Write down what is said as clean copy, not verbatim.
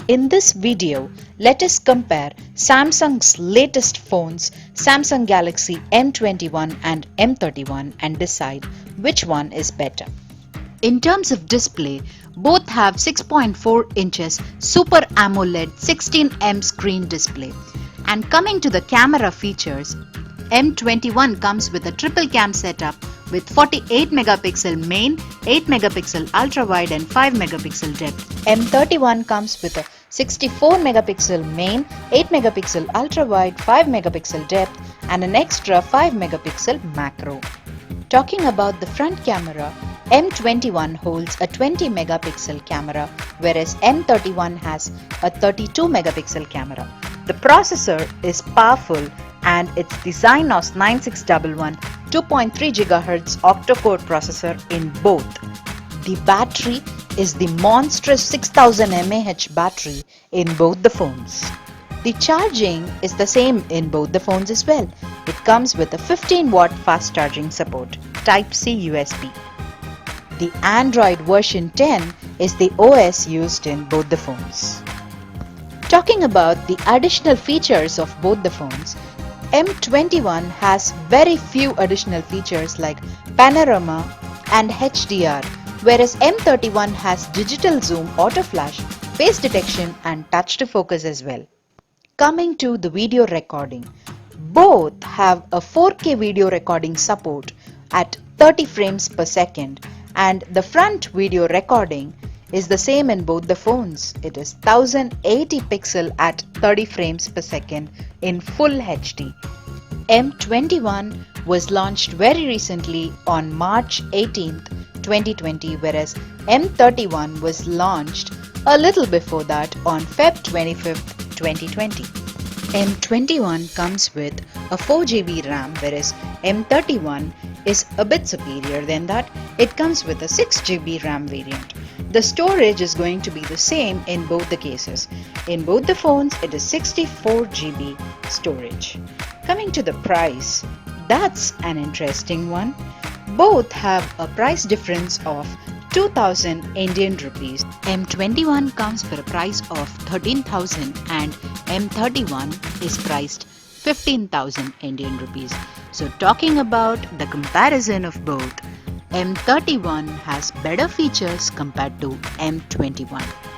In this video, let us compare Samsung's latest phones, Samsung Galaxy M21 and M31, and decide which one is better. In terms of display, both have 6.4 inches Super AMOLED 16mm screen display. And coming to the camera features, M21 comes with a triple cam setup with 48 megapixel main, 8 megapixel ultra wide and 5 megapixel depth. M31 comes with a 64 megapixel main, 8 megapixel ultra wide, 5 megapixel depth and an extra 5 megapixel macro. Talking about the front camera, M21 holds a 20 megapixel camera whereas M31 has a 32 megapixel camera. The processor is powerful and its the Exynos 9611 2.3 GHz octa-core processor in both. The battery is the monstrous 6000 mAh battery in both the phones. The charging is the same in both the phones as well. It comes with a 15-watt fast charging support, Type-C USB. The Android version 10 is the OS used in both the phones. Talking about the additional features of both the phones, M21 has very few additional features like panorama and HDR, whereas M31 has digital zoom, auto flash, face detection and touch to focus as well. Coming to the video recording, both have a 4K video recording support at 30 frames per second, and the front video recording is the same in both the phones. It is 1080 pixel at 30 frames per second in full HD. M21 was launched very recently on March 18th, 2020, whereas M31 was launched a little before that on Feb 25th, 2020. M21 comes with a 4GB RAM, whereas M31 is a bit superior than that. It comes with a 6GB RAM variant. The storage is going to be the same in both the cases. In both the phones, it is 64GB storage. Coming to the price, that's an interesting one. Both have a price difference of 2000 Indian rupees. M21 comes for a price of 13,000 and M31 is priced 15,000 Indian rupees. So talking about the comparison of both, M31 has better features compared to M21.